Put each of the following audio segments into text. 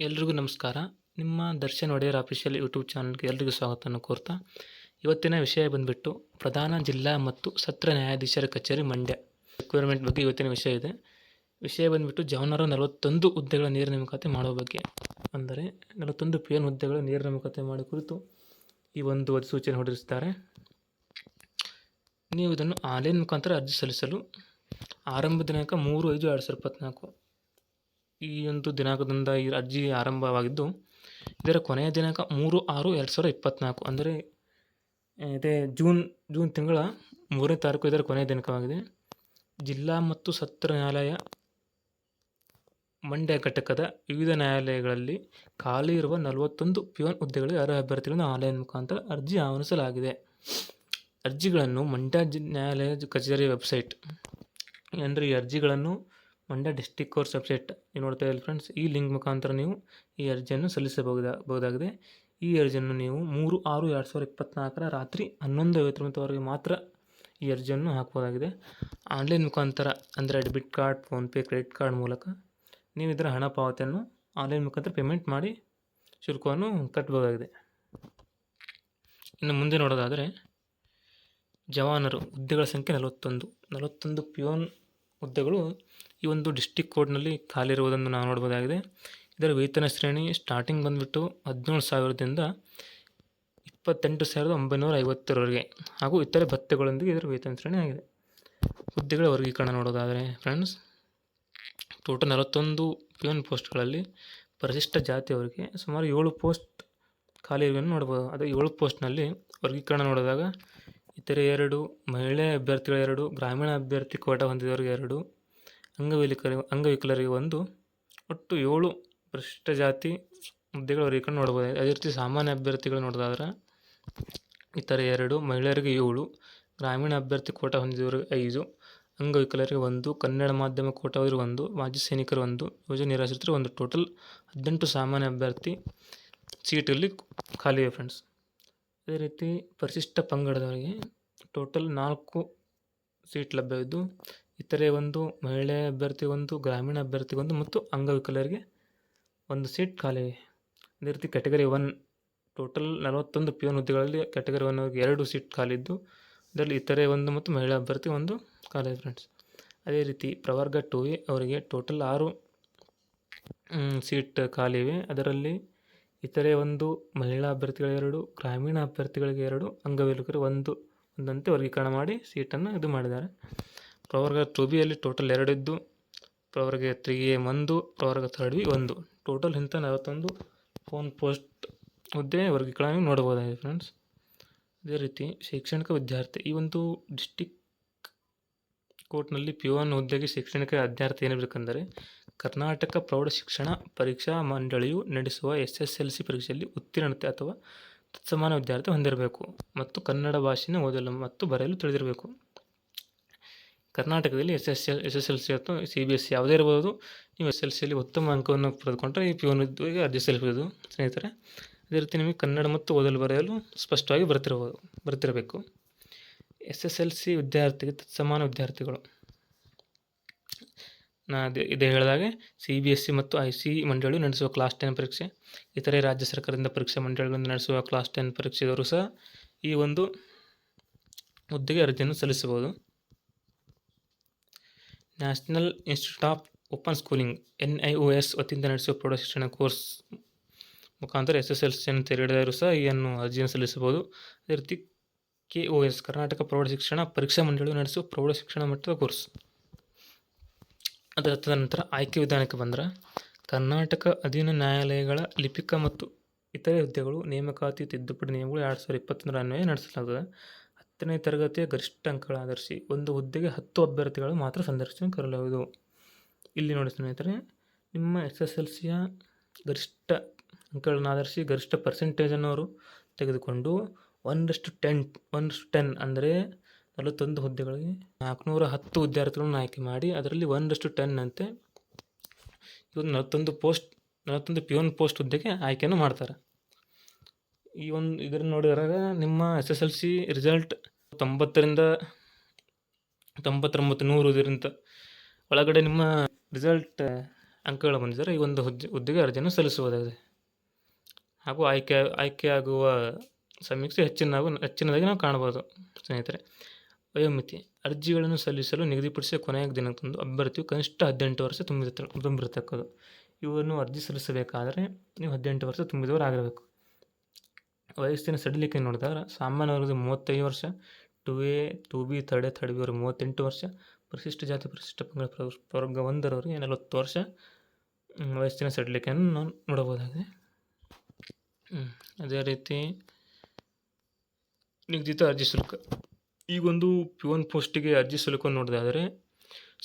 ಎಲ್ರಿಗೂ ನಮಸ್ಕಾರ. ನಿಮ್ಮ ದರ್ಶನ್ ಒಡೆಯರ್ ಅಫಿಷಿಯಲ್ ಯೂಟ್ಯೂಬ್ ಚಾನಲ್ಗೆ ಎಲ್ರಿಗೂ ಸ್ವಾಗತವನ್ನು ಕೋರ್ತಾ, ಇವತ್ತಿನ ವಿಷಯ ಬಂದುಬಿಟ್ಟು ಪ್ರಧಾನ ಜಿಲ್ಲಾ ಮತ್ತು ಸತ್ರ ನ್ಯಾಯಾಧೀಶರ ಕಚೇರಿ ಮಂಡ್ಯ ರಿಕ್ವೈರ್ಮೆಂಟ್ ಬಗ್ಗೆ ಇವತ್ತಿನ ವಿಷಯ ಇದೆ. ವಿಷಯ ಬಂದುಬಿಟ್ಟು ಜವನರ 41 ಹುದ್ದೆಗಳ ನೇರ ನೇಮಕಾತಿ ಮಾಡುವ ಬಗ್ಗೆ, ಅಂದರೆ 41 PN ಹುದ್ದೆಗಳ ನೇರ ನೇಮಕಾತಿ ಮಾಡುವ ಕುರಿತು ಈ ಒಂದು ಅಧಿಸೂಚನೆ ಹೊರಡಿಸಿದ್ದಾರೆ. ನೀವು ಇದನ್ನು ಆನ್ಲೈನ್ ಮುಖಾಂತರ ಅರ್ಜಿ ಸಲ್ಲಿಸಲು ಆರಂಭ ದಿನಾಂಕ 3/5/2024 ಈ ಒಂದು ದಿನಾಂಕದಿಂದ ಈ ಅರ್ಜಿ ಆರಂಭವಾಗಿದ್ದು, ಇದರ ಕೊನೆಯ ದಿನಾಂಕ 3/6/2024 ಅಂದರೆ ಇದೇ ಜೂನ್ ತಿಂಗಳ 3ನೇ ತಾರೀಕು ಇದರ ಕೊನೆಯ ದಿನಾಂಕವಾಗಿದೆ. ಜಿಲ್ಲಾ ಮತ್ತು ಸತ್ರ ನ್ಯಾಯಾಲಯ ಮಂಡ್ಯ ಘಟಕದ ವಿವಿಧ ನ್ಯಾಯಾಲಯಗಳಲ್ಲಿ ಖಾಲಿ ಇರುವ 41 PN ಹುದ್ದೆಗಳಿಗೆ ಅರ್ಹ ಅಭ್ಯರ್ಥಿಗಳನ್ನು ಆನ್ಲೈನ್ ಮುಖಾಂತರ ಅರ್ಜಿ ಆಹ್ವಾನಿಸಲಾಗಿದೆ. ಅರ್ಜಿಗಳನ್ನು ಮಂಡ್ಯ ನ್ಯಾಯಾಲಯ ಕಚೇರಿ ವೆಬ್ಸೈಟ್, ಅಂದರೆ ಈ ಅರ್ಜಿಗಳನ್ನು ಮಂಡ್ಯ ಡಿಸ್ಟಿಕ್ ಕೋರ್ಟ್ಸ್ ವೆಬ್ಸೈಟ್ ನೀವು ನೋಡ್ತಾ ಇದ್ದೀರಿ ಫ್ರೆಂಡ್ಸ್, ಈ ಲಿಂಕ್ ಮುಖಾಂತರ ನೀವು ಈ ಅರ್ಜಿಯನ್ನು ಸಲ್ಲಿಸಬಹುದಾಗಿದೆ. ಈ ಅರ್ಜಿಯನ್ನು ನೀವು 3/6/2024 ರಾತ್ರಿ 11:59 ಮಾತ್ರ ಈ ಅರ್ಜಿಯನ್ನು ಹಾಕಬಹುದಾಗಿದೆ. ಆನ್ಲೈನ್ ಮುಖಾಂತರ ಅಂದರೆ debit card, PhonePe, credit card ಮೂಲಕ ನೀವು ಇದರ ಹಣ ಪಾವತಿಯನ್ನು ಆನ್ಲೈನ್ ಮುಖಾಂತರ ಪೇಮೆಂಟ್ ಮಾಡಿ ಶುಲ್ಕವನ್ನು ಕಟ್ಟಬಹುದಾಗಿದೆ. ಇನ್ನು ಮುಂದೆ ನೋಡೋದಾದರೆ, ಜವಾನರು ಹುದ್ದೆಗಳ ಸಂಖ್ಯೆ 41 PN ಹುದ್ದೆಗಳು ಈ ಒಂದು ಡಿಸ್ಟಿಕ್ ಕೋರ್ಟ್ನಲ್ಲಿ ಖಾಲಿ ಇರುವುದನ್ನು ನಾವು ನೋಡ್ಬೋದಾಗಿದೆ. ಇದರ ವೇತನ ಶ್ರೇಣಿ ಸ್ಟಾರ್ಟಿಂಗ್ ಬಂದುಬಿಟ್ಟು 17,000ದಿಂದ 28,950 ಹಾಗೂ ಇತರೆ ಭತ್ಯೆಗಳೊಂದಿಗೆ ಇದರ ವೇತನ ಶ್ರೇಣಿ ಆಗಿದೆ. ಹುದ್ದೆಗಳ ವರ್ಗೀಕರಣ ನೋಡೋದಾದರೆ ಫ್ರೆಂಡ್ಸ್, ಟೋಟಲ್ 41 PN ಪೋಸ್ಟ್ಗಳಲ್ಲಿ ಪರಿಶಿಷ್ಟ ಜಾತಿಯವರಿಗೆ ಸುಮಾರು 7 ಪೋಸ್ಟ್ ಖಾಲಿ ಇರುವುದನ್ನು ನೋಡ್ಬೋದು. ಅದು 7 ಪೋಸ್ಟ್ನಲ್ಲಿ ವರ್ಗೀಕರಣ ನೋಡಿದಾಗ ಇತರೆ 2, ಮಹಿಳೆ ಅಭ್ಯರ್ಥಿಗಳ 2, ಗ್ರಾಮೀಣ ಅಭ್ಯರ್ಥಿ ಕೋಟ ಹೊಂದಿದವರಿಗೆ 2, ಅಂಗವಿಕಲರಿಗೆ 1, ಒಟ್ಟು 7 ಪರಿಶಿಷ್ಟ ಜಾತಿ ಹುದ್ದೆಗಳ ವರ್ಗೀಕರಣ ನೋಡ್ಬೋದು. ಅದೇ ರೀತಿ ಸಾಮಾನ್ಯ ಅಭ್ಯರ್ಥಿಗಳು ನೋಡೋದಾದ್ರೆ ಇತರೆ 2, ಮಹಿಳೆಯರಿಗೆ 7, ಗ್ರಾಮೀಣ ಅಭ್ಯರ್ಥಿ ಕೋಟ ಹೊಂದಿದವರಿಗೆ 5, ಅಂಗವಿಕಲರಿಗೆ 1, ಕನ್ನಡ ಮಾಧ್ಯಮ ಕೋಟ ಹೊಂದಿರುವ 1, ಮಾಜಿ ಸೈನಿಕರು 1, ಯೋಜನೆ ನಿರಾಶ್ರಿತರು 1, ಟೋಟಲ್ 18 ಸಾಮಾನ್ಯ ಅಭ್ಯರ್ಥಿ ಸೀಟಲ್ಲಿ ಖಾಲಿ ಇದೆ ಫ್ರೆಂಡ್ಸ್. ಅದೇ ರೀತಿ ಪರಿಶಿಷ್ಟ ಪಂಗಡದವರಿಗೆ ಟೋಟಲ್ 4 ಸೀಟ್ ಲಭ್ಯವಿದ್ದು, ಇತರೆ 1, ಮಹಿಳೆ ಅಭ್ಯರ್ಥಿ 1, ಗ್ರಾಮೀಣ ಅಭ್ಯರ್ಥಿ 1 ಮತ್ತು ಅಂಗವಿಕಲರಿಗೆ 1 ಸೀಟ್ ಖಾಲಿ ಇದೆ. ಅದೇ ರೀತಿ ಕ್ಯಾಟಗರಿ 1 ಟೋಟಲ್ 41 PN ಹುದ್ದೆಗಳಲ್ಲಿ ಕ್ಯಾಟಗರಿ 1 ಅವರಿಗೆ 2 ಸೀಟ್ ಖಾಲಿ ಇದ್ದು, ಅದರಲ್ಲಿ ಇತರೆ 1 ಮತ್ತು ಮಹಿಳಾ ಅಭ್ಯರ್ಥಿ 1 ಖಾಲಿ ಇದೆ ಫ್ರೆಂಡ್ಸ್. ಅದೇ ರೀತಿ ಪ್ರವರ್ಗ 2A ಅವರಿಗೆ ಟೋಟಲ್ 6 ಸೀಟ್ ಖಾಲಿ ಇವೆ. ಅದರಲ್ಲಿ ಇತರೆ 1, ಮಹಿಳಾ ಅಭ್ಯರ್ಥಿಗಳಿಗೆ 2, ಗ್ರಾಮೀಣ ಅಭ್ಯರ್ಥಿಗಳಿಗೆ 2, ಅಂಗವಿಕಲರಿಗೆ 1 ಒಂದಂತೆ ವರ್ಗೀಕರಣ ಮಾಡಿ ಸೀಟನ್ನು ಇದು ಮಾಡಿದ್ದಾರೆ. ಪ್ರವರ್ಗ 2Bಯಲ್ಲಿ ಟೋಟಲ್ 2 ಇದ್ದು, ಪ್ರವರ್ಗ 3A 1, ಪ್ರವರ್ಗ 3B 1, ಟೋಟಲ್ ಇಂಥ 41 PN ಪೋಸ್ಟ್ ಹುದ್ದೆ ವರ್ಗೀಕರಣ ನೋಡಬಹುದಾಗಿದೆ ಫ್ರೆಂಡ್ಸ್. ಅದೇ ರೀತಿ ಶೈಕ್ಷಣಿಕ ವಿದ್ಯಾರ್ಥಿ, ಈ ಒಂದು ಡಿಸ್ಟಿಕ್ ಕೋರ್ಟ್ನಲ್ಲಿ PN ಹುದ್ದೆಗೆ ಶೈಕ್ಷಣಿಕ ವಿದ್ಯಾರ್ಥಿ ಏನಿರಬೇಕೆಂದರೆ ಕರ್ನಾಟಕ ಪ್ರೌಢಶಿಕ್ಷಣ ಪರೀಕ್ಷಾ ಮಂಡಳಿಯು ನಡೆಸುವ SSLC ಪರೀಕ್ಷೆಯಲ್ಲಿ ಉತ್ತೀರ್ಣತೆ ಅಥವಾ ತತ್ಸಮಾನ ವಿದ್ಯಾರ್ಥಿ ಹೊಂದಿರಬೇಕು ಮತ್ತು ಕನ್ನಡ ಭಾಷೆಯನ್ನು ಓದಲು ಮತ್ತು ಬರೆಯಲು ತಿಳಿದಿರಬೇಕು. ಕರ್ನಾಟಕದಲ್ಲಿ SSLC ಅಥವಾ CBSE ಯಾವುದೇ ಇರಬಹುದು. ನೀವು SSLCಯಲ್ಲಿ ಉತ್ತಮ ಅಂಕವನ್ನು ಪಡೆದುಕೊಂಡ್ರೆ ಈ PN ಹುದ್ದೆಗೆ ಅರ್ಜಿ ಸಲ್ಲಿಸಬಹುದು ಸ್ನೇಹಿತರೆ. ಅದೇ ರೀತಿ ನಿಮಗೆ ಕನ್ನಡ ಮತ್ತು ಓದಲು ಬರೆಯಲು ಸ್ಪಷ್ಟವಾಗಿ ಬರ್ತಿರಬೇಕು. SSLC ವಿದ್ಯಾರ್ಥಿಗೆ ತತ್ಸಮಾನ ವಿದ್ಯಾರ್ಥಿಗಳು, ಇದೇ ಹೇಳಿದಾಗೆ CBSE ಮತ್ತು ICE ಮಂಡಳಿಯು ನಡೆಸುವ ಕ್ಲಾಸ್ 10 ಪರೀಕ್ಷೆ, ಇತರೆ ರಾಜ್ಯ ಸರ್ಕಾರದಿಂದ ಪರೀಕ್ಷಾ ಮಂಡಳಿಗಳಿಂದ ನಡೆಸುವ ಕ್ಲಾಸ್ 10 ಪರೀಕ್ಷೆದವರು ಸಹ ಈ ಒಂದು ಹುದ್ದೆಗೆ ಅರ್ಜಿಯನ್ನು ಸಲ್ಲಿಸಬಹುದು. National institute of open schooling NIOS ವತಿಯಿಂದ ನಡೆಸುವ ಪ್ರೌಢಶಿಕ್ಷಣ ಕೋರ್ಸ್ ಮುಖಾಂತರ SSLCಯನ್ನು ತೆರೆದವರು ಸಹ ಈ ಅರ್ಜಿಯನ್ನು ಸಲ್ಲಿಸಬಹುದು. ಅದೇ ರೀತಿ KOS ಕರ್ನಾಟಕ ಪ್ರೌಢಶಿಕ್ಷಣ ಪರೀಕ್ಷಾ ಮಂಡಳಿಯು ನಡೆಸುವ ಪ್ರೌಢಶಿಕ್ಷಣ ಮಟ್ಟದ ಕೋರ್ಸ್. ಅದರ ತದನಂತರ ಆಯ್ಕೆ ವಿಧಾನಕ್ಕೆ ಬಂದರೆ, ಕರ್ನಾಟಕ ಅಧೀನ ನ್ಯಾಯಾಲಯಗಳ ಲಿಪಿಕ ಮತ್ತು ಇತರೆ ಹುದ್ದೆಗಳು ನೇಮಕಾತಿ ತಿದ್ದುಪಡಿ ನಿಯಮಗಳು 2021 ಅನ್ವಯ ನಡೆಸಲಾಗುತ್ತದೆ. 10ನೇ ತರಗತಿಯ ಗರಿಷ್ಠ ಅಂಕಗಳ ಆಧರಿಸಿ ಒಂದು ಹುದ್ದೆಗೆ 10 ಅಭ್ಯರ್ಥಿಗಳು ಮಾತ್ರ ಸಂದರ್ಶನ ಕರೆಯಲಾಗುವುದು. ಇಲ್ಲಿ ನೋಡಿ ಸ್ನೇಹಿತರೆ, ನಿಮ್ಮ SSLCಯ ಗರಿಷ್ಠ ಅಂಕಗಳನ್ನು ಆಧರಿಸಿ ಗರಿಷ್ಠ ಪರ್ಸೆಂಟೇಜನ್ನು ಅವರು ತೆಗೆದುಕೊಂಡು 1:10 ಅಂದರೆ 41 ಹುದ್ದೆಗಳಿಗೆ 410 ವಿದ್ಯಾರ್ಥಿಗಳನ್ನು ಆಯ್ಕೆ ಮಾಡಿ ಅದರಲ್ಲಿ 1:10 ಅಂತೆ ಇವತ್ತು 41 PN ಪೋಸ್ಟ್ ಹುದ್ದೆಗೆ ಆಯ್ಕೆಯನ್ನು ಮಾಡ್ತಾರೆ. ಈ ಇದನ್ನು ನೋಡಿದಾಗ ನಿಮ್ಮ SSLC ರಿಸಲ್ಟ್ 90ರಿಂದ 99, 100 ಇದರಿಂದ ಒಳಗಡೆ ನಿಮ್ಮ ರಿಸಲ್ಟ್ ಅಂಕಗಳು ಬಂದಿದ್ದರೆ ಈ ಒಂದು ಹುದ್ದೆಗೆ ಅರ್ಜಿಯನ್ನು ಸಲ್ಲಿಸಬಹುದಾಗಿದೆ. ಹಾಗೂ ಆಯ್ಕೆಯಾಗುವ ಸಮೀಕ್ಷೆ ಹೆಚ್ಚಿನದಾಗಿ ನಾವು ಕಾಣಬಹುದು ಸ್ನೇಹಿತರೆ. ವಯೋಮಿತಿ: ಅರ್ಜಿಗಳನ್ನು ಸಲ್ಲಿಸಲು ನಿಗದಿಪಡಿಸಿದ ಕೊನೆಯ ದಿನದಂದು ಅಭ್ಯರ್ಥಿಯು ಕನಿಷ್ಠ 18 ವರ್ಷ ತುಂಬಿರತಕ್ಕದ್ದು. ಇವನ್ನು ಅರ್ಜಿ ಸಲ್ಲಿಸಬೇಕಾದರೆ ನೀವು 18 ವರ್ಷ ತುಂಬಿದವರಾಗಿರಬೇಕು. ವಯಸ್ಸಿನ ಸಡಿಲಿಕೆ ನೋಡಿದಾಗ ಸಾಮಾನ್ಯ ವರ್ಗದ 35 ವರ್ಷ, 2A, 2B, 3A, 3B ಅವರು 38 ವರ್ಷ, ಪರಿಶಿಷ್ಟ ಜಾತಿ ಪರಿಶಿಷ್ಟ ಪಂಗಡ ವರ್ಗ 1ರವರಿಗೆ 40 ವರ್ಷ ವಯಸ್ಸಿನ ಸಡಿಲಿಕೆಯನ್ನು ನಾವು ನೋಡಬಹುದಾಗಿದೆ. ಅದೇ ರೀತಿ ನಿಗದಿತ ಅರ್ಜಿ ಶುಲ್ಕ. ಈ ಒಂದು P1 ಪೋಸ್ಟಿಗೆ ಅರ್ಜಿ ಶುಲ್ಕವನ್ನು ನೋಡೋದಾದರೆ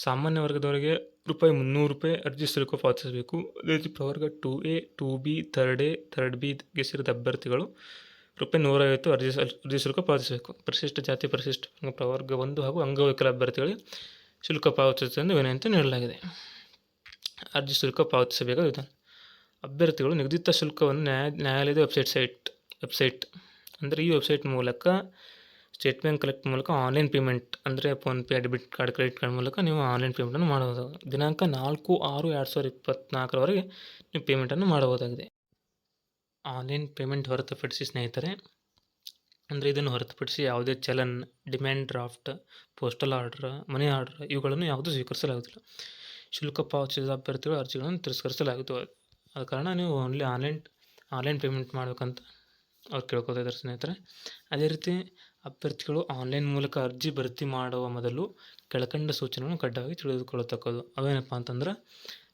ಸಾಮಾನ್ಯ ವರ್ಗದವರಿಗೆ ₹300 ಅರ್ಜಿ ಶುಲ್ಕ ಪಾವತಿಸಬೇಕು. ಅದೇ ರೀತಿ ಪ್ರವರ್ಗ 2A, 2B, 3A, 3Bಗೆ ಸೇರಿದ ಅಭ್ಯರ್ಥಿಗಳು ₹150 ಅರ್ಜಿ ಶುಲ್ಕ ಪಾವತಿಸಬೇಕು. ಪರಿಶಿಷ್ಟ ಜಾತಿ ಪರಿಶಿಷ್ಟ ಪ್ರವರ್ಗ 1 ಹಾಗೂ ಅಂಗವಿಕಲ ಅಭ್ಯರ್ಥಿಗಳಿಗೆ ಶುಲ್ಕ ಪಾವತಿಸುವಂತೆ ವಿನಂತಿ ನೀಡಲಾಗಿದೆ. ಅರ್ಜಿ ಶುಲ್ಕ ಪಾವತಿಸಬೇಕಾದ ವಿಧಾನ: ಅಭ್ಯರ್ಥಿಗಳು ನಿಗದಿತ ಶುಲ್ಕವನ್ನು ನ್ಯಾಯಾಲಯದ ವೆಬ್ಸೈಟ್ ಅಂದರೆ ಈ ವೆಬ್ಸೈಟ್ ಮೂಲಕ ಸ್ಟೇಟ್ ಬ್ಯಾಂಕ್ ಕಲೆಕ್ಟ್ ಮೂಲಕ ಆನ್ಲೈನ್ ಪೇಮೆಂಟ್ ಅಂದರೆ PhonePe, debit card, credit card ಮೂಲಕ ನೀವು ಆನ್ಲೈನ್ ಪೇಮೆಂಟನ್ನು ಮಾಡಬಹುದು. ದಿನಾಂಕ 4/6/2024ರವರೆಗೆ ನೀವು ಪೇಮೆಂಟನ್ನು ಮಾಡಬಹುದಾಗಿದೆ. ಆನ್ಲೈನ್ ಪೇಮೆಂಟ್ ಹೊರತುಪಡಿಸಿ ಸ್ನೇಹಿತರೆ, ಅಂದರೆ ಇದನ್ನು ಹೊರತುಪಡಿಸಿ ಯಾವುದೇ challan, demand draft, postal order, money order ಇವುಗಳನ್ನು ಯಾವುದೂ ಸ್ವೀಕರಿಸಲಾಗುವುದಿಲ್ಲ. ಶುಲ್ಕ ಪಾವತಿಸಿದ ಅಭ್ಯರ್ಥಿಗಳು ಅರ್ಜಿಗಳನ್ನು ತಿರಸ್ಕರಿಸಲಾಗುತ್ತದೆ. ಆದ ಕಾರಣ ನೀವು ಓನ್ಲಿ ಆನ್ಲೈನ್ ಪೇಮೆಂಟ್ ಮಾಡಬೇಕಂತ ಅವ್ರು ಕೇಳ್ಕೊತಾ ಇದ್ದಾರೆ ಸ್ನೇಹಿತರೆ. ಅದೇ ರೀತಿ ಅಭ್ಯರ್ಥಿಗಳು ಆನ್ಲೈನ್ ಮೂಲಕ ಅರ್ಜಿ ಭರ್ತಿ ಮಾಡುವ ಮೊದಲು ಕೆಳಕಂಡ ಸೂಚನೆಗಳನ್ನು ಕಡ್ಡಾಯವಾಗಿ ತಿಳಿದುಕೊಳ್ಳತಕ್ಕದ್ದು. ಅವೇನಪ್ಪ ಅಂತಂದ್ರೆ,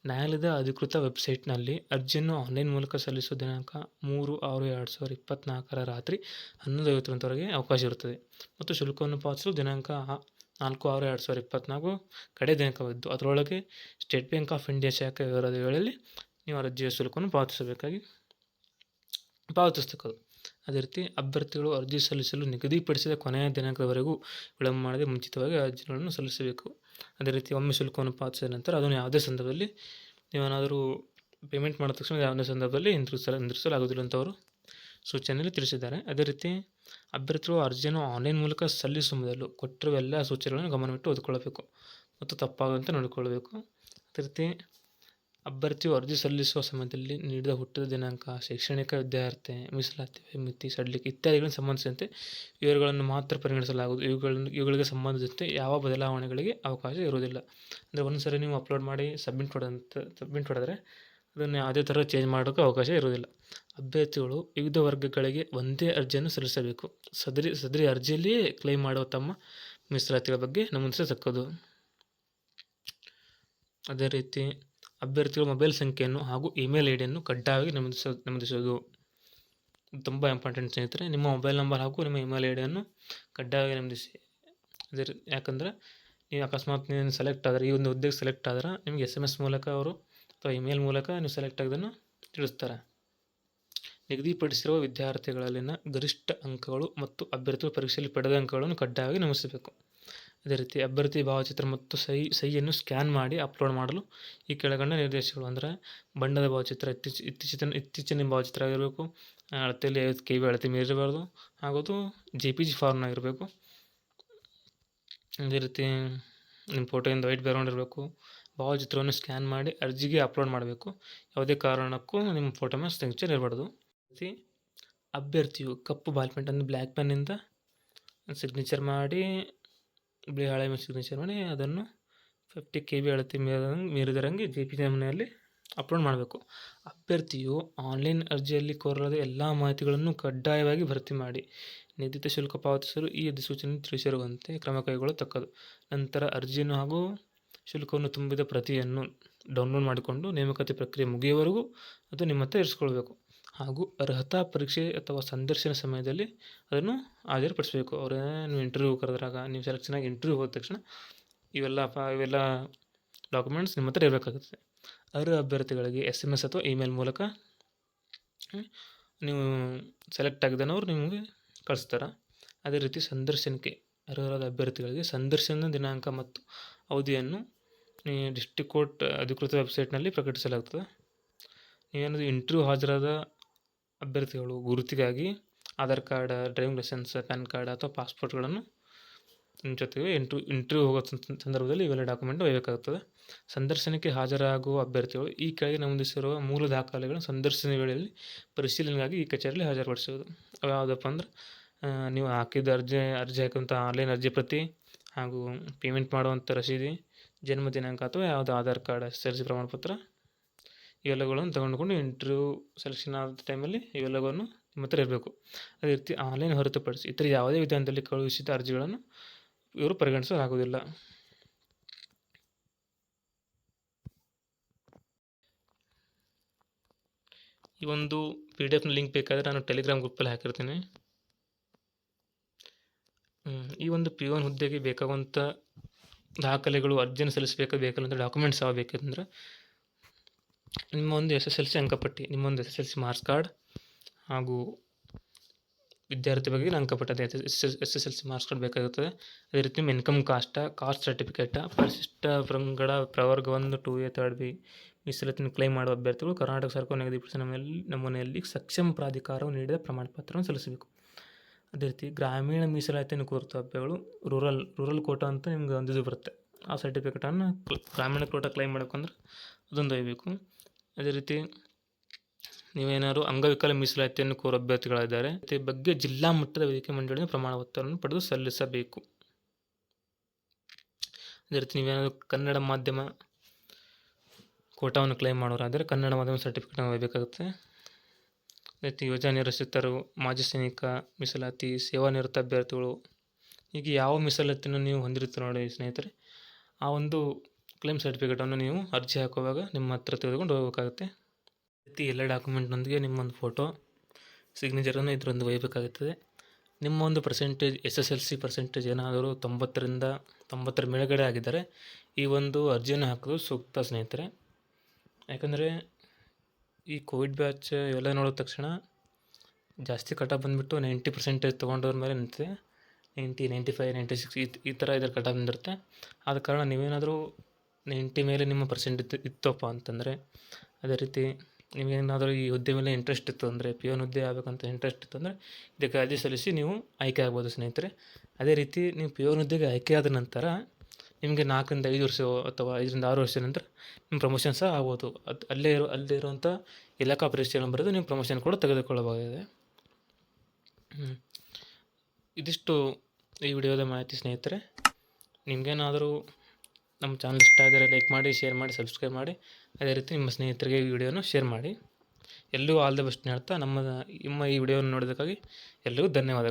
ನ್ಯಾಯಾಲಯದ ಅಧಿಕೃತ ವೆಬ್ಸೈಟ್ನಲ್ಲಿ ಅರ್ಜಿಯನ್ನು ಆನ್ಲೈನ್ ಮೂಲಕ ಸಲ್ಲಿಸುವ ದಿನಾಂಕ 3/6/2024 ರಾತ್ರಿ 11:59ವರೆಗೆ ಅವಕಾಶ ಇರುತ್ತದೆ ಮತ್ತು ಶುಲ್ಕವನ್ನು ಪಾವತಿಸಲು ದಿನಾಂಕ 4/6/2024 ಕಡೆ ದಿನಾಂಕವಿದ್ದು ಅದರೊಳಗೆ ಸ್ಟೇಟ್ ಬ್ಯಾಂಕ್ ಆಫ್ ಇಂಡಿಯಾ ಶಾಖೆ ವಿವರದ ವೇಳೆಯಲ್ಲಿ ನೀವು ಅರ್ಜಿಯ ಶುಲ್ಕವನ್ನು ಪಾವತಿಸತಕ್ಕದ್ದು. ಅದೇ ರೀತಿ ಅಭ್ಯರ್ಥಿಗಳು ಅರ್ಜಿ ಸಲ್ಲಿಸಲು ನಿಗದಿಪಡಿಸಿದ ಕೊನೆಯ ದಿನಾಂಕದವರೆಗೂ ವಿಳಂಬ ಮಾಡದೆ ಮುಂಚಿತವಾಗಿ ಅರ್ಜಿಗಳನ್ನು ಸಲ್ಲಿಸಬೇಕು. ಅದೇ ರೀತಿ ಒಮ್ಮೆ ಶುಲ್ಕವನ್ನು ಪಾವತಿಸಿದ ನಂತರ ಅದನ್ನು ಯಾವುದೇ ಸಂದರ್ಭದಲ್ಲಿ ನೀವೇನಾದರೂ ಪೇಮೆಂಟ್ ಮಾಡಿದ ತಕ್ಷಣ ಯಾವುದೇ ಸಂದರ್ಭದಲ್ಲಿ ಹಿಂದಿರುಗಿಸಲಾಗುವುದಿಲ್ಲ ಅಂತ ಅವರು ಸೂಚನೆಯಲ್ಲಿ ತಿಳಿಸಿದ್ದಾರೆ. ಅದೇ ರೀತಿ ಅಭ್ಯರ್ಥಿಗಳು ಅರ್ಜಿಯನ್ನು ಆನ್ಲೈನ್ ಮೂಲಕ ಸಲ್ಲಿಸುವ ಮೊದಲು ಕೊಟ್ಟಿರುವ ಎಲ್ಲ ಸೂಚನೆಗಳನ್ನು ಗಮನವಿಟ್ಟು ಓದಿಕೊಳ್ಳಬೇಕು ಮತ್ತು ತಪ್ಪಾಗದಂತೆ ನೋಡಿಕೊಳ್ಳಬೇಕು. ಅದೇ ರೀತಿ ಅಭ್ಯರ್ಥಿಯು ಅರ್ಜಿ ಸಲ್ಲಿಸುವ ಸಮಯದಲ್ಲಿ ನೀಡಿದ ಹುಟ್ಟಿದ ದಿನಾಂಕ, ಶೈಕ್ಷಣಿಕ ವಿದ್ಯಾರ್ಹತೆ, ಮೀಸಲಾತಿ, ಮಿತಿ, ಸಡಿಲಿಕೆ ಇತ್ಯಾದಿಗಳಿಗೆ ಸಂಬಂಧಿಸಿದಂತೆ ವಿವರಗಳನ್ನು ಮಾತ್ರ ಪರಿಗಣಿಸಲಾಗುವುದು. ಇವುಗಳಿಗೆ ಸಂಬಂಧಿಸಿದಂತೆ ಯಾವ ಬದಲಾವಣೆಗಳಿಗೆ ಅವಕಾಶ ಇರುವುದಿಲ್ಲ. ಅಂದರೆ ಒಂದು ಸರಿ ನೀವು ಅಪ್ಲೋಡ್ ಮಾಡಿ ಸಬ್ಮಿಟ್ ಹೊಡೆದ್ರೆ ಅದನ್ನು ಯಾವುದೇ ಥರ ಚೇಂಜ್ ಮಾಡೋಕ್ಕೆ ಅವಕಾಶ ಇರುವುದಿಲ್ಲ. ಅಭ್ಯರ್ಥಿಗಳು ವಿವಿಧ ವರ್ಗಗಳಿಗೆ ಒಂದೇ ಅರ್ಜಿಯನ್ನು ಸಲ್ಲಿಸಬೇಕು. ಸದರಿ ಅರ್ಜಿಯಲ್ಲಿಯೇ ಕ್ಲೈಮ್ ಮಾಡುವ ತಮ್ಮ ಮೀಸಲಾತಿಗಳ ಬಗ್ಗೆ ನಮೂದಿಸತಕ್ಕದ್ದು. ಅದೇ ರೀತಿ ಅಭ್ಯರ್ಥಿಗಳ ಮೊಬೈಲ್ ಸಂಖ್ಯೆಯನ್ನು ಹಾಗೂ ಇಮೇಲ್ ಐಡಿಯನ್ನು ಕಡ್ಡಾಯವಾಗಿ ನಮೂದಿಸುವುದು ತುಂಬ ಇಂಪಾರ್ಟೆಂಟ್ ಸ್ನೇಹಿತರೆ. ನಿಮ್ಮ ಮೊಬೈಲ್ ನಂಬರ್ ಹಾಗೂ ನಿಮ್ಮ ಇಮೇಲ್ ಐಡಿಯನ್ನು ಕಡ್ಡಾಯವಾಗಿ ನಮೂದಿಸಿ. ಯಾಕಂದರೆ ನೀವು ಅಕಸ್ಮಾತ್ ನೀವು ಸೆಲೆಕ್ಟ್ ಆದರೆ, ಈ ಒಂದು ಹುದ್ದೆಗೆ ಸೆಲೆಕ್ಟ್ ಆದ್ರೆ ನಿಮಗೆ SMS ಮೂಲಕ ಅವರು ಅಥವಾ ಇಮೇಲ್ ಮೂಲಕ ನೀವು ಸೆಲೆಕ್ಟ್ ಆಗೋದನ್ನು ತಿಳಿಸ್ತಾರೆ. ನಿಗದಿಪಡಿಸಿರುವ ವಿದ್ಯಾರ್ಥಿಗಳಲ್ಲಿನ ಗರಿಷ್ಠ ಅಂಕಗಳು ಮತ್ತು ಅಭ್ಯರ್ಥಿಗಳು ಪರೀಕ್ಷೆಯಲ್ಲಿ ಪಡೆದ ಅಂಕಗಳನ್ನು ಕಡ್ಡಾಯವಾಗಿ ನಮೂದಿಸಬೇಕು. ಅದೇ ರೀತಿ ಅಭ್ಯರ್ಥಿ ಭಾವಚಿತ್ರ ಮತ್ತು ಸಹಿಯನ್ನು ಸ್ಕ್ಯಾನ್ ಮಾಡಿ ಅಪ್ಲೋಡ್ ಮಾಡಲು ಈ ಕೆಳಗಂಡ ನಿರ್ದೇಶಗಳು ಅಂದರೆ ಬಣ್ಣದ ಭಾವಚಿತ್ರ, ಇತ್ತೀಚಿನ ಭಾವಚಿತ್ರ ಆಗಿರಬೇಕು, ಅಳತೆಯಲ್ಲಿ 50 KB ಅಳತೆ ಮೀರಿರಬಾರ್ದು, ಹಾಗೂ ಅದು JPG ಫಾರ್ಮ್ನಾಗಿರಬೇಕು. ಅದೇ ರೀತಿ ನಿಮ್ಮ ಫೋಟೋಯಿಂದ ವೈಟ್ ಬ್ಯಾಕ್ಗ್ರೌಂಡ್ ಇರಬೇಕು. ಭಾವಚಿತ್ರವನ್ನು ಸ್ಕ್ಯಾನ್ ಮಾಡಿ ಅರ್ಜಿಗೆ ಅಪ್ಲೋಡ್ ಮಾಡಬೇಕು. ಯಾವುದೇ ಕಾರಣಕ್ಕೂ ನಿಮ್ಮ ಫೋಟೋ ಮೇಲೆ ಸಿಗ್ನೇಚರ್ ಇರಬಾರ್ದು. ಅಭ್ಯರ್ಥಿಯು ಕಪ್ಪು ಬಾಲ್ ಪೆನ್ ಅಂದರೆ ಬ್ಲ್ಯಾಕ್ ಪೆನ್ನಿಂದ ಸಿಗ್ನೇಚರ್ ಮಾಡಿ ಹಳೆ ಸಿಗ್ನೇಚರ್ ಮಾಡಿ ಅದನ್ನು 50 KB ಅಳತೆ ಮೀರಿದರಂಗೆ JPG ನಮೂನೆಯಲ್ಲಿ ಅಪ್ಲೋಡ್ ಮಾಡಬೇಕು. ಅಭ್ಯರ್ಥಿಯು ಆನ್ಲೈನ್ ಅರ್ಜಿಯಲ್ಲಿ ಕೋರಲಾದ ಎಲ್ಲ ಮಾಹಿತಿಗಳನ್ನು ಕಡ್ಡಾಯವಾಗಿ ಭರ್ತಿ ಮಾಡಿ ನಿಗದಿತ ಶುಲ್ಕ ಪಾವತಿಸಲು ಈ ಅಧಿಸೂಚನೆ ತಿಳಿಸಿರುವಂತೆ ಕ್ರಮ ಕೈಗೊಳ್ಳತಕ್ಕದ್ದು. ನಂತರ ಅರ್ಜಿಯನ್ನು ಹಾಗೂ ಶುಲ್ಕವನ್ನು ತುಂಬಿದ ಪ್ರತಿಯನ್ನು ಡೌನ್ಲೋಡ್ ಮಾಡಿಕೊಂಡು ನೇಮಕಾತಿ ಪ್ರಕ್ರಿಯೆ ಮುಗಿಯುವವರೆಗೂ ಅದು ನಿಮ್ಮ ಹತ್ರ ಇರಿಸ್ಕೊಳ್ಬೇಕು. ಹಾಗೂ ಅರ್ಹತಾ ಪರೀಕ್ಷೆ ಅಥವಾ ಸಂದರ್ಶನ ಸಮಯದಲ್ಲಿ ಅದನ್ನು ಹಾಜರುಪಡಿಸಬೇಕು. ನೀವು ಇಂಟರ್ವ್ಯೂ ಕರೆದಾಗ, ನೀವು ಸೆಲೆಕ್ಷನ್ ಆಗಿ ಇಂಟರ್ವ್ಯೂ ಹೋದ ತಕ್ಷಣ ಇವೆಲ್ಲ ಡಾಕ್ಯುಮೆಂಟ್ಸ್ ನಿಮ್ಮ ಹತ್ರ ಇರಬೇಕಾಗುತ್ತೆ. ಅರ್ಹ ಅಭ್ಯರ್ಥಿಗಳಿಗೆ SMS ಅಥವಾ ಇಮೇಲ್ ಮೂಲಕ ನೀವು ಸೆಲೆಕ್ಟ್ ಆಗಿದ್ದನವ್ರು ನಿಮಗೆ ಕಳಿಸ್ತಾರೆ. ಅದೇ ರೀತಿ ಸಂದರ್ಶನಕ್ಕೆ ಅರ್ಹರಾದ ಅಭ್ಯರ್ಥಿಗಳಿಗೆ ಸಂದರ್ಶನದ ದಿನಾಂಕ ಮತ್ತು ಅವಧಿಯನ್ನು ಡಿಸ್ಟ್ರಿಕ್ಟ್ ಕೋರ್ಟ್ ಅಧಿಕೃತ ವೆಬ್ಸೈಟ್ನಲ್ಲಿ ಪ್ರಕಟಿಸಲಾಗುತ್ತದೆ. ನೀವೇನಾದರೂ ಇಂಟರ್ವ್ಯೂ ಹಾಜರಾದ ಅಭ್ಯರ್ಥಿಗಳು ಗುರುತಿಗಾಗಿ Aadhaar card, driving licence, PAN card ಅಥವಾ ಪಾಸ್ಪೋರ್ಟ್ಗಳನ್ನು ಜೊತೆಗೆ ಇಂಟರ್ವ್ಯೂ ಹೋಗೋ ಸಂದರ್ಭದಲ್ಲಿ ಇವೆಲ್ಲ ಡಾಕ್ಯುಮೆಂಟ್ ಒಯ್ಯಬೇಕಾಗುತ್ತದೆ. ಸಂದರ್ಶನಕ್ಕೆ ಹಾಜರಾಗುವ ಅಭ್ಯರ್ಥಿಗಳು ಈ ಕೆಳಗೆ ನಮೂದಿಸಿರುವ ಮೂಲ ದಾಖಲೆಗಳನ್ನು ಸಂದರ್ಶನ ವೇಳೆಯಲ್ಲಿ ಪರಿಶೀಲನೆಗಾಗಿ ಈ ಕಚೇರಿಯಲ್ಲಿ ಹಾಜರುಪಡಿಸುವುದು. ಅವು ಯಾವುದಪ್ಪ ಅಂದ್ರೆ ನೀವು ಹಾಕಿದ ಅರ್ಜಿ ಹಾಕುವಂಥ ಆನ್ಲೈನ್ ಅರ್ಜಿ ಪ್ರತಿ ಹಾಗೂ ಪೇಮೆಂಟ್ ಮಾಡುವಂಥ ರಸೀದಿ, ಜನ್ಮ ದಿನಾಂಕ ಅಥವಾ ಯಾವುದೋ ಆಧಾರ್ ಕಾರ್ಡ್, SSLC ಪ್ರಮಾಣಪತ್ರ ಇವೆಲ್ಲಗಳನ್ನು ತಗೊಂಡುಕೊಂಡು ಇಂಟರ್ವ್ಯೂ ಸೆಲೆಕ್ಷನ್ ಆದ ಟೈಮಲ್ಲಿ ಇವೆಲ್ಲವನ್ನು ನಿಮ್ಮ ಹತ್ರ ಇರಬೇಕು. ಅದೇ ರೀತಿ ಆನ್ಲೈನ್ ಹೊರತುಪಡಿಸಿ ಇತರ ಯಾವುದೇ ವಿಧಾನದಲ್ಲಿ ಕಳುಹಿಸಿದ ಅರ್ಜಿಗಳನ್ನು ಇವರು ಪರಿಗಣಿಸಲಾಗುವುದಿಲ್ಲ. ಈ ಒಂದು PDF ಲಿಂಕ್ ಬೇಕಾದರೆ ನಾನು ಟೆಲಿಗ್ರಾಮ್ ಗ್ರೂಪಲ್ಲಿ ಹಾಕಿರ್ತೀನಿ. ಈ ಒಂದು P1 ಹುದ್ದೆಗೆ ಬೇಕಾಗುವಂಥ ದಾಖಲೆಗಳು, ಅರ್ಜಿಯನ್ನು ಬೇಕಂದ್ರೆ ಡಾಕ್ಯುಮೆಂಟ್ಸ್ ಯಾವ ಬೇಕಂದ್ರೆ ನಿಮ್ಮ ಒಂದು SSLC ಅಂಕಪಟ್ಟಿ, ನಿಮ್ಮೊಂದು SSLC ಮಾರ್ಕ್ಸ್ ಕಾರ್ಡ್ ಹಾಗೂ ವಿದ್ಯಾರ್ಥಿ ಬಗ್ಗೆ ಅಂಕಪಟ್ಟಿ, ಅದೇ SSLC ಮಾರ್ಕ್ಸ್ ಕಾರ್ಡ್ ಬೇಕಾಗುತ್ತದೆ. ಅದೇ ರೀತಿ ನಿಮ್ಮ ಇನ್ಕಮ್ ಕಾಸ್ಟ್ ಸರ್ಟಿಫಿಕೇಟ, ಪರಿಶಿಷ್ಟ ಪಂಗಡ ಪ್ರವರ್ಗ 1, 2A, 3B ಮೀಸಲಾತಿಯನ್ನು ಕ್ಲೈಮ್ ಮಾಡುವ ಅಭ್ಯರ್ಥಿಗಳು ಕರ್ನಾಟಕ ಸರ್ಕಾರ ನಿಗದಿಪಡಿಸಿದ ನಮೂನೆಯಲ್ಲಿ ಸಕ್ಷಮ ಪ್ರಾಧಿಕಾರವು ನೀಡಿದ ಪ್ರಮಾಣ ಪತ್ರವನ್ನು ಸಲ್ಲಿಸಬೇಕು. ಅದೇ ರೀತಿ ಗ್ರಾಮೀಣ ಮೀಸಲಾತಿಯನ್ನು ಕೋರುತ್ತಾ ಅಭ್ಯರ್ಥಿಗಳು ರೂರಲ್ ಕೋಟಾ ಅಂತ ನಿಮ್ಗೆ ಒಂದು ಇದು ಬರುತ್ತೆ. ಆ ಸರ್ಟಿಫಿಕೇಟನ್ನು ಗ್ರಾಮೀಣ ಕೋಟಾ ಕ್ಲೈಮ್ ಮಾಡಬೇಕಂದ್ರೆ ಅದೊಂದು ಒಯ್ಯಬೇಕು. ಅದೇ ರೀತಿ ನೀವೇನಾದ್ರು ಅಂಗವಿಕಲ ಮೀಸಲಾತಿಯನ್ನು ಕೋರುವ ಅಭ್ಯರ್ಥಿಗಳಿದ್ದಾರೆ, ಈ ಬಗ್ಗೆ ಜಿಲ್ಲಾ ಮಟ್ಟದ ವೇದಿಕೆ ಮಂಡಳಿಯ ಪ್ರಮಾಣ ಪತ್ರವನ್ನು ಪಡೆದು ಸಲ್ಲಿಸಬೇಕು. ಅದೇ ರೀತಿ ನೀವೇನಾದರೂ ಕನ್ನಡ ಮಾಧ್ಯಮ ಕೋಟಾವನ್ನು ಕ್ಲೈಮ್ ಮಾಡೋರಾದರೆ ಕನ್ನಡ ಮಾಧ್ಯಮ ಸರ್ಟಿಫಿಕೇಟನ್ನು ಒಯ್ಯಬೇಕಾಗುತ್ತೆ. ಅದೇ ರೀತಿ ಯೋಜನಾ ನಿರಸಿತರು, ಮಾಜಿ ಸೈನಿಕ ಮೀಸಲಾತಿ, ಸೇವಾನಿವೃತ್ತ ಅಭ್ಯರ್ಥಿಗಳು, ಹೀಗೆ ಯಾವ ಮೀಸಲಾತಿಯನ್ನು ನೀವು ಹೊಂದಿರ್ತೀರ ನೋಡಿ ಸ್ನೇಹಿತರೆ, ಆ ಒಂದು ಕ್ಲೈಮ್ ಸರ್ಟಿಫಿಕೇಟನ್ನು ನೀವು ಅರ್ಜಿ ಹಾಕುವಾಗ ನಿಮ್ಮ ಹತ್ರ ತೆಗೆದುಕೊಂಡು ಹೋಗಬೇಕಾಗುತ್ತೆ. ರೀತಿ ಎಲ್ಲ ಡಾಕ್ಯುಮೆಂಟ್ನೊಂದಿಗೆ ನಿಮ್ಮೊಂದು ಫೋಟೋ, ಸಿಗ್ನೇಚರನ್ನು ಇದರೊಂದು ಒಯ್ಯಬೇಕಾಗುತ್ತದೆ. ನಿಮ್ಮ ಒಂದು ಪರ್ಸೆಂಟೇಜ್ SSLC ಪರ್ಸೆಂಟೇಜ್ ಏನಾದರೂ 90ರಿಂದ 90 ಮೇಲ್ಗಡೆ ಆಗಿದ್ದರೆ ಈ ಒಂದು ಅರ್ಜಿಯನ್ನು ಹಾಕೋದು ಸೂಕ್ತ ಸ್ನೇಹಿತರೆ. ಯಾಕಂದರೆ ಈ ಕೋವಿಡ್ ಬ್ಯಾಚ್ ಇವೆಲ್ಲ ನೋಡಿದ ತಕ್ಷಣ ಜಾಸ್ತಿ ಕಟಾಫ್ ಬಂದುಬಿಟ್ಟು 90% ತೊಗೊಂಡವ್ರ ಮೇಲೆ ನಿಂತಿದೆ. 90, 95, 96 ಈ ಥರ ಇದರ ಕಟಾಫ್ ಬಂದಿರುತ್ತೆ. ಆದ ಕಾರಣ ನೀವೇನಾದರೂ 90 ಮೇಲೆ ನಿಮ್ಮ ಪರ್ಸೆಂಟ್ ಇತ್ತಪ್ಪ ಅಂತಂದರೆ, ಅದೇ ರೀತಿ ನಿಮಗೇನಾದರೂ ಈ ಹುದ್ದೆ ಮೇಲೆ ಇಂಟ್ರೆಸ್ಟ್ ಇತ್ತು ಅಂದರೆ, P1 ಹುದ್ದೆ ಆಗಬೇಕಂತ ಇಂಟ್ರೆಸ್ಟ್ ಇತ್ತು ಅಂದರೆ ಇದಕ್ಕೆ ಅರ್ಜಿ ಸಲ್ಲಿಸಿ ನೀವು ಆಯ್ಕೆ ಆಗ್ಬೋದು ಸ್ನೇಹಿತರೆ. ಅದೇ ರೀತಿ ನೀವು P1 ಹುದ್ದೆಗೆ ಆಯ್ಕೆ ಆದ ನಂತರ ನಿಮಗೆ 4ರಿಂದ 5 ವರ್ಷ ಅಥವಾ 5ರಿಂದ 6 ವರ್ಷದ ನಂತರ ನಿಮ್ಮ ಪ್ರಮೋಷನ್ ಸಹ ಆಗ್ಬೋದು. ಅದು ಅಲ್ಲೇ ಇರುವಂಥ ಇಲಾಖಾ ಪರೀಕ್ಷೆಗಳನ್ನು ಬರೆದು ನೀವು ಪ್ರಮೋಷನ್ ಕೂಡ ತೆಗೆದುಕೊಳ್ಳಬಹುದಾಗಿದೆ. ಇದಿಷ್ಟು ಈ ವಿಡಿಯೋದ ಮಾಹಿತಿ ಸ್ನೇಹಿತರೆ. ನಿಮಗೇನಾದರೂ ನಮ್ಮ ಚಾನಲ್ ಇಷ್ಟ ಆದರೆ ಲೈಕ್ ಮಾಡಿ, ಶೇರ್ ಮಾಡಿ, ಸಬ್ಸ್ಕ್ರೈಬ್ ಮಾಡಿ. ಅದೇ ರೀತಿ ನಿಮ್ಮ ಸ್ನೇಹಿತರಿಗೆ ಈ ವಿಡಿಯೋನ ಶೇರ್ ಮಾಡಿ. ಎಲ್ಲರಿಗೂ ಆಲ್ ದ ಬೆಸ್ಟ್ ಹೇಳ್ತಾ ನಿಮ್ಮ ಈ ವಿಡಿಯೋನ ನೋಡೋದಕ್ಕಾಗಿ ಎಲ್ಲರಿಗೂ ಧನ್ಯವಾದಗಳು.